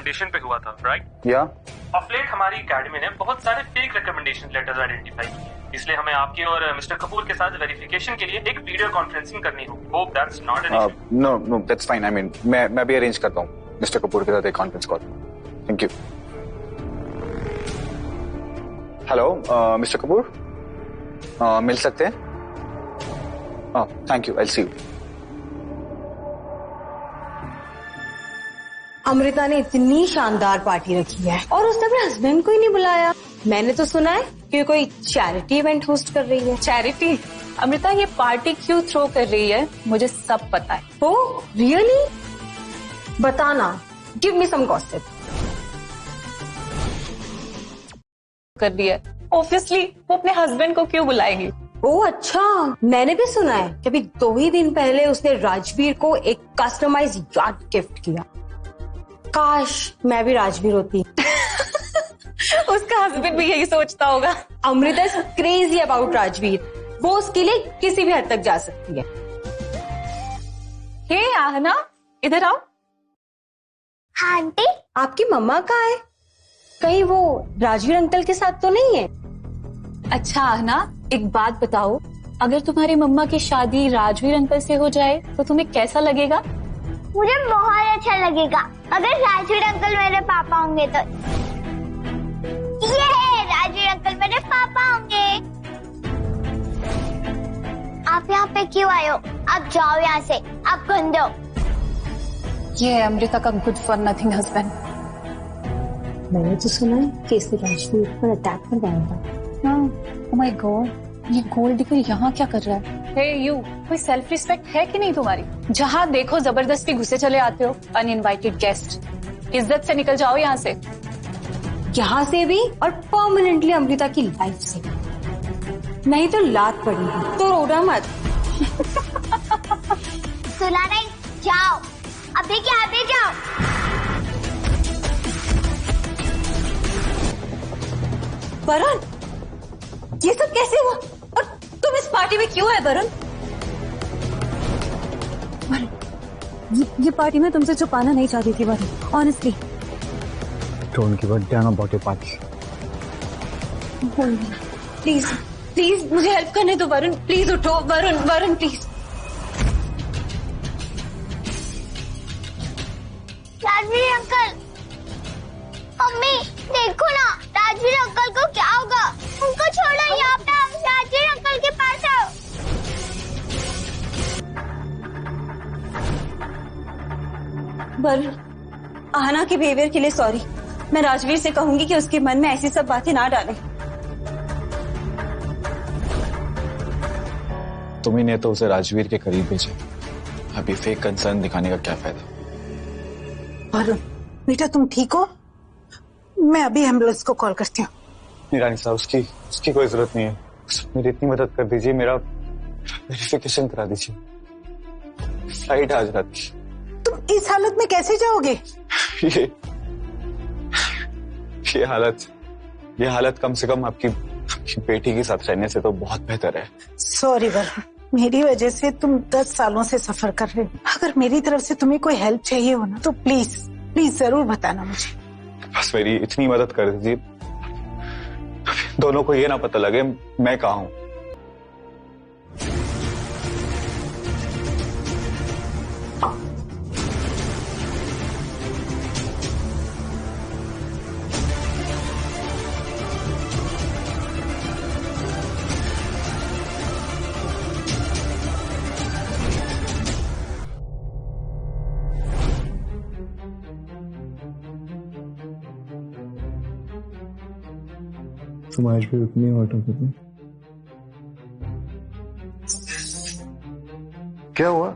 Recommendation पे हुआ था, राइट? या ऑफ लेट हमारी एकेडमी ने बहुत सारे फेक रिकमेंडेशन लेटर्स आइडेंटिफाई किए, इसलिए हमें आपके और मिस्टर कपूर के साथ वेरिफिकेशन के लिए एक वीडियो कॉन्फ्रेंसिंग करनी होगी। Hope that's not an issue. No that's fine. I mean मैं भी अरेंज करता हूँ मिस्टर कपूर के साथ एक conference call. Thank you. Hello mister Kapoor, मिल सकते हैं? Thank you, I will see you. Amrita ने इतनी शानदार पार्टी रखी है और उसने अपने हस्बैंड को ही नहीं बुलाया। मैंने तो सुना है कि कोई चैरिटी इवेंट होस्ट कर रही है। चैरिटी? अमृता ये पार्टी क्यों थ्रो कर रही है मुझे सब पता है। Oh really? बताना, गिव मी सम गॉसिप। कर रही है ऑब्वियसली, वो अपने हस्बैंड को क्यों बुलाएगी? ओ अच्छा, मैंने भी सुना है कि अभी 2 ही दिन पहले उसने राजवीर को एक कस्टमाइज यार्ड गिफ्ट किया। काश मैं भी राजवीर होती। उसका हस्बैंड भी यही सोचता होगा। Amrita is crazy about Rajveer. वो उसके लिए किसी भी हद तक जा सकती है। हे आहना, इधर आओ। हाँ आंटी। आपकी मम्मा कहाँ है? कहीं वो राजवीर अंकल के साथ तो नहीं है? अच्छा आहना, एक बात बताओ, अगर तुम्हारी मम्मा की शादी राजवीर अंकल से हो जाए तो तुम्हें कैसा लगेगा? मुझे बहुत अच्छा लगेगा अगर राजवीर अंकल मेरे पापा होंगे तो। ये राजवीर अंकल मेरे पापा होंगे। आप यहाँ पे क्यों आए हो? आप जाओ यहाँ से, आप गंदे हो। ये है अमृता का गुड फॉर नथिंग हस्बैंड। मैंने तो सुना है कि इसने राजवीर पर अटैक कर गया था। ओह माय गॉड, ये गोल्ड डिगर यहाँ क्या कर रहा है? हे यू, कोई सेल्फ रिस्पेक्ट है कि नहीं तुम्हारी? जहाँ देखो जबरदस्ती घुसे चले आते हो, अनइनवाइटेड गेस्ट। इज्जत से निकल जाओ यहाँ से। यहाँ से भी और परमानेंटली अमृता की लाइफ से, नहीं तो लात पड़ेगी। तो रोना मत। सुना नहीं? जाओ अभी के अभी जाओ। वरुण, ये सब कैसे हुआ? और तुम इस पार्टी में क्यों है वरुण? ये पार्टी में तुमसे छुपाना नहीं चाहती थी Varun, honestly. Don't give a damn about your party. Please please मुझे हेल्प करने दो वरुण। प्लीज उठो Varun, Varun please. Rajveer uncle, mummy देखो ना, राजवीर अंकल को क्या होगा? उनको छोड़ो, यहाँ पे हम राजवीर अंकल के पास आओ। वरुण, आहना के बिहेवियर के लिए सॉरी। मैं राजवीर से कहूंगी कि उसके मन में ऐसी सब बातें ना डालें। तुम्ही ने तो उसे राजवीर के करीब भेजा, अभी फेक कंसर्न दिखाने का क्या फायदा? वरुण बेटा, तुम ठीक हो? मैं अभी एम्बुलेंस को कॉल करती हूँ। नहीं रानी साहब, उसकी कोई जरूरत नहीं है। मेरी इतनी मदद कर दीजिए, मेरा वेरिफिकेशन करा दीजिए। फ्लाइट आज रात की। तुम इस हालत में कैसे जाओगे? ये हालत कम से कम आपकी बेटी के साथ रहने से तो बहुत बेहतर है। सॉरी वरुण, मेरी वजह से तुम 10 सालों से सफर कर रहे हो। अगर मेरी तरफ से तुम्हें कोई हेल्प चाहिए हो ना तो प्लीज प्लीज जरूर बताना मुझे। बस मेरी इतनी मदद कर दीजिए, दोनों को ये ना पता लगे मैं कहाँ हूँ। तुम आज भी उतनी हॉट हो गई। क्या हुआ?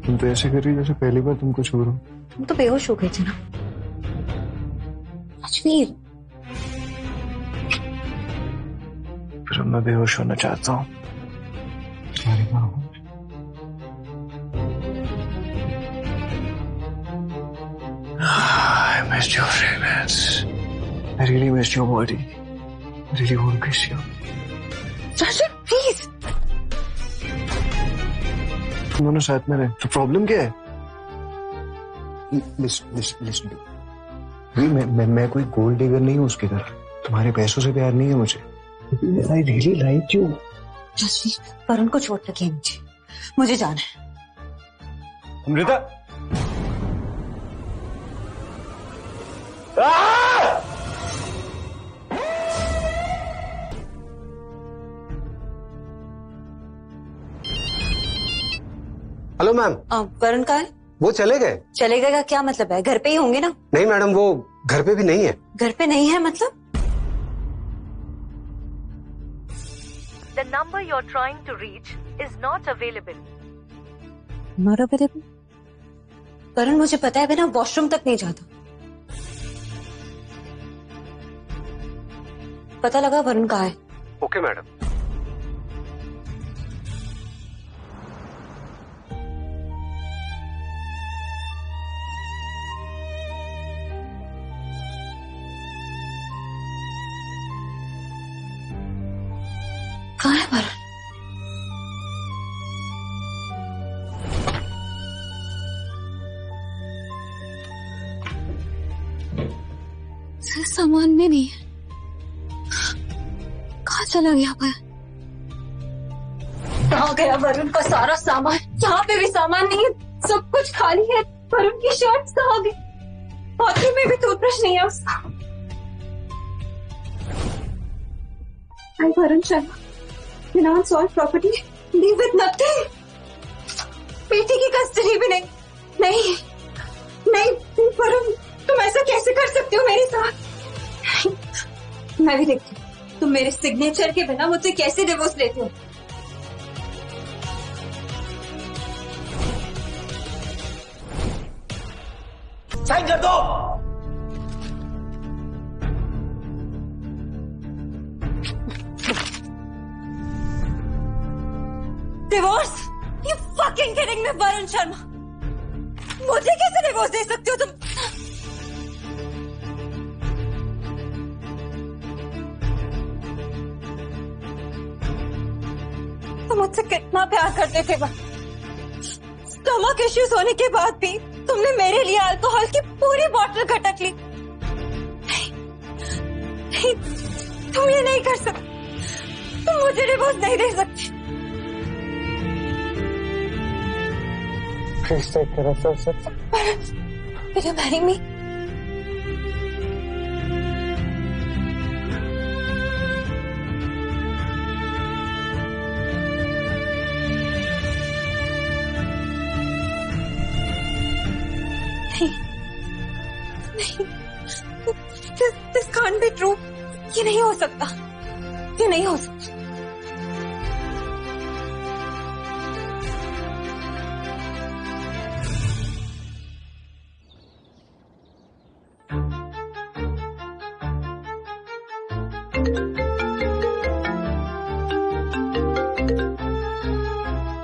तुम तो ऐसे कर रही जैसे पहली बार तुमको छू रहा हूं। तुम तो बेहोश हो गए थे ना राजवीर। फिर मैं बेहोश होना चाहता हूँ। तुम्हारी माँ हूँ। I missed your fragrance. I really missed your body. I really want to kiss you. Rajveer please. तुम दोनों साथ में रहे तो प्रॉब्लम क्या है? लिसन मैं कोई गोल्ड डिगर नहीं हूँ उसकी तरह। तुम्हारे पैसों से प्यार नहीं है मुझे। I really like you. Rajveer, Varun को चोट लगी है, मुझे जाना है। Amrita, hello ma'am. वरुण कहाँ है? वो चले गए। चले गए का क्या मतलब है? घर पे ही होंगे ना? नहीं मैडम, वो घर पे भी नहीं है। घर पे नहीं है मतलब? The number you're trying to reach is not available. Not available? Varun, मुझे पता है बिना वॉशरूम तक नहीं जाता। पता लगा वरुण कहाँ है? Okay madam. कहाँ है वरुण? सामान में नहीं है। कहाँ चला गया वरुण? कहाँ गया वरुण का सारा सामान? यहाँ पे भी सामान नहीं है, सब कुछ खाली है। वरुण की शर्ट कहाँ गई? बाथरूम में भी टूथब्रश नहीं है उसका। आई Varun Sharma, unsolved property, leave with nothing. बेटी की कस्टडी भी नहीं। नहीं नहीं वरुण, तुम ऐसा कैसे कर सकते हो मेरे साथ? मैं भी देखती हूँ तुम मेरे सिग्नेचर के बिना मुझसे कैसे डिवोर्स लेते हो। साइन कर दो। Divorce? You fucking kidding me Varun Sharma? मुझे कैसे डिवोर्स दे सकते हो तुम? तुम मुझसे कितना प्यार करते थे स्टमक इश्यूज होने के बाद भी तुमने मेरे लिए अल्कोहल की पूरी बोतल खटक ली। नहीं, तुम ये नहीं कर सकते। तुम मुझे डिवोर्स नहीं दे सकते। Please take care of yourself. Will you marry me? नहीं, this can't be true. ये नहीं हो सकता। ये नहीं हो सकता।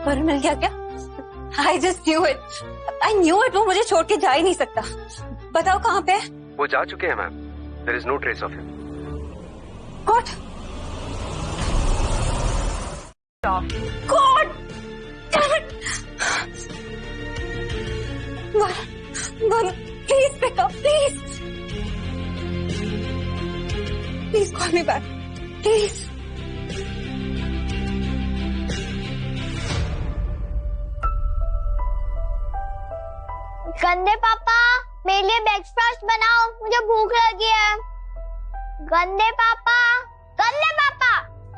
वरुण मिल गया क्या? I just knew it. I knew it. वो मुझे छोड़ के जा ही नहीं सकता। बताओ कहाँ पे है? वो जा चुके हैं ma'am. There is no trace of him. God! God! Damn it! Varun, please pick up, please. Please call me back. Please. गंदे पापा, मेरे लिए ब्रेकफास्ट बनाओ, मुझे भूख लगी है। गंदे पापा,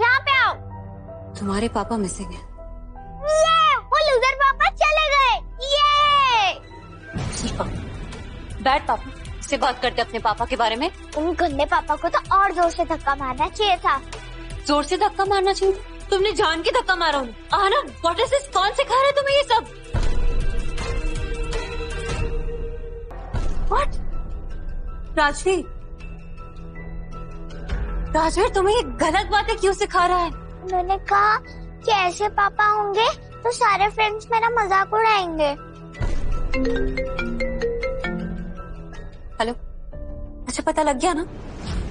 यहाँ पे आओ। तुम्हारे पापा मिसिंग हैं। ये वो लूजर पापा चले गए। ये बैड पापा से बात करते अपने पापा के बारे में। उन गंदे पापा को तो और जोर से धक्का मारना चाहिए था। जोर से धक्का मारना चाहिए? तुमने जान के धक्का मारा उन्हें। आनंद, व्हाट इज दिस? कौन सिखा रहा है तुम्हें ये सब? व्हाट? राजवीर, तुम्हें ये गलत बातें क्यों सिखा रहा है? उन्होंने कहा कि ऐसे पापा होंगे तो सारे फ्रेंड्स मेरा मजाक उड़ाएंगे। हेलो, अच्छा पता लग गया ना?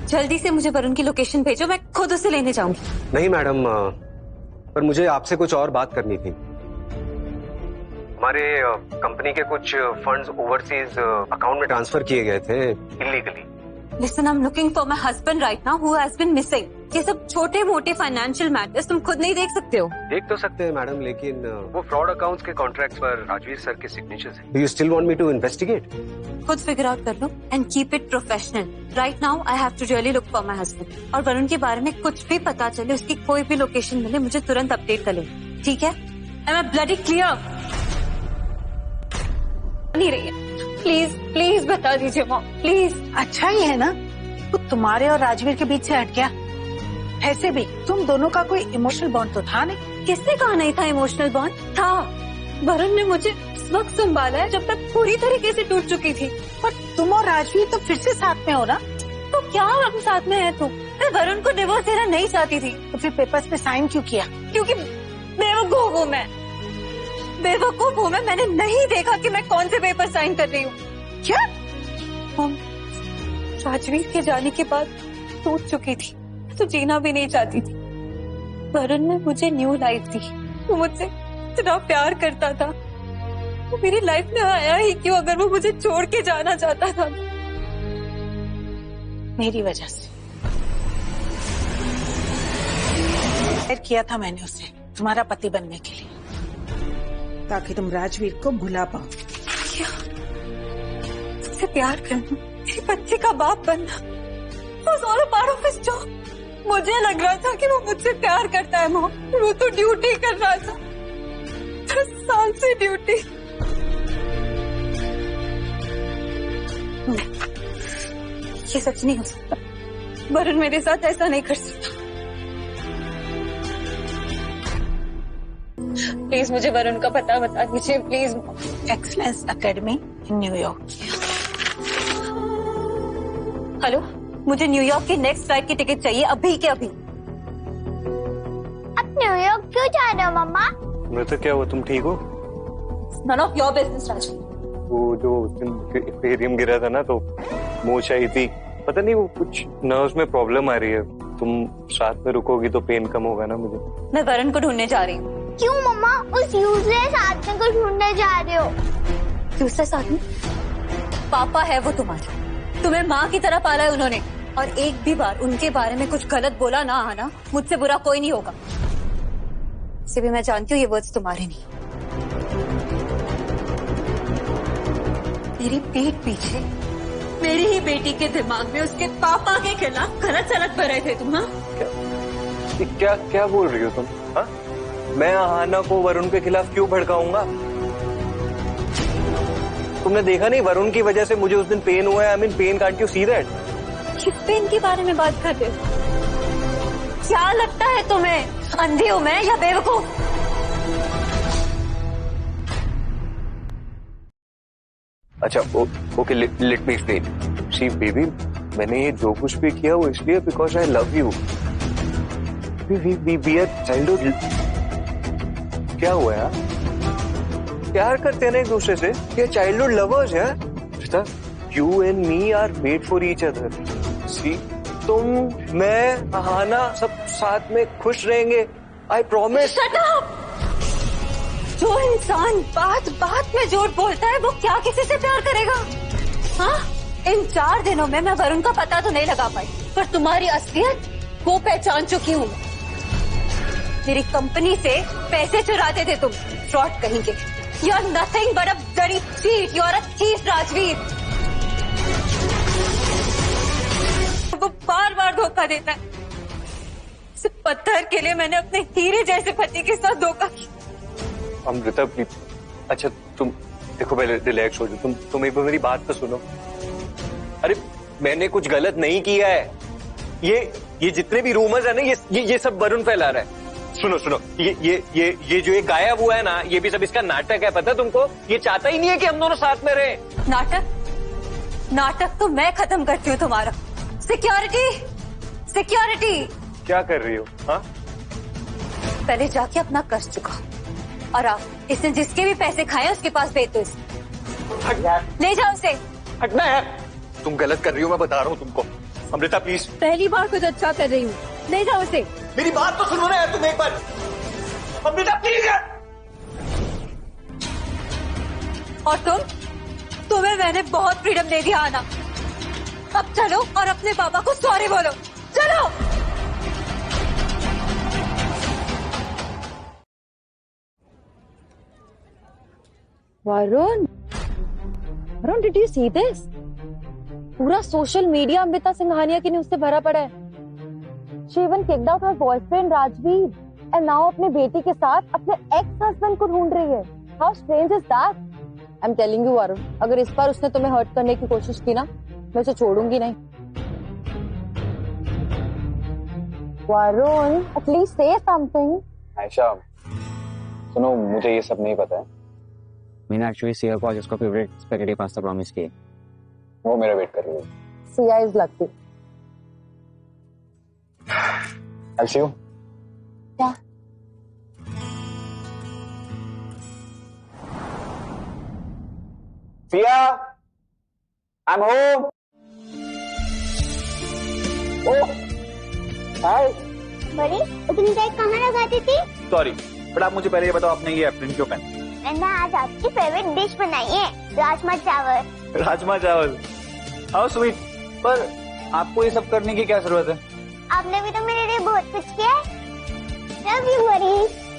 जल्दी से मुझे वरुण की लोकेशन भेजो, मैं खुद उसे लेने जाऊंगी। नहीं मैडम, पर मुझे आपसे कुछ और बात करनी थी। हमारे कंपनी के कुछ फंड्स ओवरसीज अकाउंट में ट्रांसफर किए गए थे illegally. Listen, I'm looking for my husband right now who has been missing. ये सब छोटे मोटे फाइनेंशियल मैटर्स तुम खुद नहीं देख सकते हो? देख तो सकते हैं मैडम, लेकिन वो फ्रॉड अकाउंट्स के कॉन्ट्रैक्ट्स पर राजवीर सर के सिग्नेचर्स हैं। Do you still want me to investigate? खुद फिगर आउट कर लो and keep it professional. Right now I have to really look for my husband. और वरुण के बारे में कुछ भी पता चले, उसकी कोई भी लोकेशन मिले, मुझे तुरंत अपडेट कर लो, ठीक है? Am I bloody clear? नहीं रही है। प्लीज प्लीज बता दीजिए मॉम, प्लीज। अच्छा ही है ना, तो तुम्हारे और राजवीर के बीच से हट गया। ऐसे भी तुम दोनों का कोई इमोशनल बॉन्ड तो था नहीं। किसने कहा नहीं था इमोशनल बॉन्ड? था। वरुण ने मुझे इस वक्त संभाला है जब मैं पूरी तरीके से टूट चुकी थी। पर तुम और राजवीर तो फिर से साथ में हो ना? तो क्या हम साथ में है? तुम, मैं वरुण को डिवोर्स देना नहीं चाहती थी। तो फिर पेपर्स पे साइन क्यों किया? क्योंकि बेवकूफ हूँ मैं, बेवकूफ हूँ मैं। मैंने नहीं देखा कि मैं कौन से पेपर साइन कर रही हूँ। क्या? राजवीर के जाने के बाद टूट चुकी थी, तो जीना भी नहीं चाहती थी। वरुण ने मुझे न्यू लाइफ दी। वो मुझसे इतना प्यार करता था, वो मेरी लाइफ में आया ही क्यों अगर वो मुझे छोड़ के जाना चाहता था? मेरी वजह से किया था मैंने उसे तुम्हारा पति बनने के लिए, ताकि तुम राजवीर को भुला पाओ। क्या? तुमसे प्यार करना, मेरे बच्चे का बाप बनना, was all a part of his job. मुझे लग रहा था कि वो मुझसे प्यार करता है मॉम, वो तो ड्यूटी कर रहा था, 10 साल से ड्यूटी। ये सच नहीं हो सकता। वरुण मेरे साथ ऐसा नहीं कर सकता। प्लीज मुझे वरुण का पता बता दीजिए, please. Excellence academy in New York. Hello, मुझे न्यूयॉर्क की नेक्स्ट फ्लाइट की टिकट चाहिए, अभी के अभी। अब न्यूयॉर्क क्यों जा रहे हो मम्मा? मैं तो क्या हुआ, तुम ठीक हो? None of your business Rajveer. वो जो एक्वेरियम गिरा था ना, तो मोच आई थी, पता नहीं वो कुछ नर्व्स में प्रॉब्लम आ रही है। तुम साथ में रुकोगी तो पेन कम होगा ना मुझे। मैं वरुण को ढूंढने जा रही हूँ। क्यों मम्मा? उस यूजलेस आदमी को ढूंढने जा रहे हो? यूजलेस आदमी? पापा है वो तुम्हारे, तुम्हें माँ की तरह पाला है उन्होंने, और एक भी बार उनके बारे में कुछ गलत बोला ना आना, मुझसे बुरा कोई नहीं होगा। इसे भी मैं जानती हूँ ये वर्ड्स तुम्हारे नहीं। मेरी पीठ पीछे मेरी ही बेटी के दिमाग में उसके पापा के खिलाफ गलत सलत भरे थे तुम। हाँ, क्या क्या बोल रही हो तुम? हाँ, मैं आहाना को वरुण के खिलाफ क्यों भड़काऊंगा? तुमने देखा नहीं, वरुण की वजह से मुझे उस दिन पेन हुआ है। I mean pain, can't you see that? किस पेन के बारे में बात कर रहे हो? क्या लगता है तुम्हें, अंधी हूं मैं या बेवकूफ? अच्छा, okay, let me explain. See baby, मैंने ये जो कुछ भी किया वो इसलिए because I love you. We are childhood. क्या हुआ यार? प्यार करते हैं ना एक दूसरे से, ये चाइल्डहुड लवर्स है। You and me are made for each other. See, तुम, मैं, आहाना सब साथ में खुश रहेंगे, आई प्रॉमिस। Shut up! जो इंसान बात बात में झूठ बोलता है वो क्या किसी से प्यार करेगा? हाँ, इन 4 दिनों में मैं वरुण का पता तो नहीं लगा पाई, पर तुम्हारी असलियत वो पहचान चुकी हूँ। मेरी कंपनी से पैसे चुराते थे तुम, फ्रॉड कहेंगे। You are nothing but a bloody cheat, you are a thief Rajveer. वो बार बार धोखा देता है। सिर्फ पत्थर के लिए मैंने अपने हीरे जैसे पति के साथ धोखा किया। अमृता प्लीज, अच्छा तुम देखो, पहले रिलैक्स हो जाओ। तुम एक बार मेरी बात तो सुनो। अरे मैंने कुछ गलत नहीं किया है। ये जितने भी रूमर्स है ना, ये सब वरुण फैला रहा है। सुनो, ये जो एक गायब हुआ है ना, ये भी सब इसका नाटक है, पता तुमको? ये चाहता ही नहीं है कि हम दोनों साथ में रहे। नाटक तो मैं खत्म करती हूँ तुम्हारा। सिक्योरिटी क्या कर रही हो? हाँ, पहले जाके अपना कर्ज चुकाओ, और आप इसने जिसके भी पैसे खाए उसके पास भेज दो इसे। हट यार, ले जाओ उसे। हटना है। तुम गलत कर रही हो, मैं बता रहा हूँ तुमको। अमृता प्लीज, पहली बार कुछ अच्छा कर रही हूँ, ले जाओ उसे। मेरी बात तो सुनो ना यार तुम एक बार। अमृता प्लीज यार। और तुम्हें मैंने बहुत फ्रीडम दे दिया आना। अब चलो और अपने पापा को सॉरी बोलो, चलो। Varun, did you see this? पूरा सोशल मीडिया अमृता सिंघानिया की न्यूज़ से भरा पड़ा है। She even kicked out her boyfriend Rajveer and now अपने बेटी के साथ अपने एक्स हस्बैंड को ढूंढ रही है। How strange is that? I am telling you Varun, अगर इस बार उसने तुम्हें हर्ट करने की कोशिश की ना, मैं उसे छोड़ूंगी नहीं। वरुण, एटलीस्ट से समथिंग। आयशा सुनो, मुझे ये सब नहीं पता है। मैंने एक्चुअली सिया को आज उसका फेवरेट स्पैगेटी पास्ता प्रॉमिस किया। वो मेरा वेट कर रही है। Siya is lucky. I'll see you. Yeah. Sia, I'm home. Oh, hi. बड़ी तुम बैग कहाँ लगाती थी? सॉरी, बट आप मुझे पहले ये बताओ, आपने ये एप्रिन क्यों पहना? मैंने आज आपकी फेवरेट डिश बनाई है, राजमा चावल। राजमा चावल, हाउ स्वीट। पर आपको ये सब करने की क्या जरूरत है? आपने भी तो मेरे लिए बहुत कुछ किया है। लव यू बड़ी।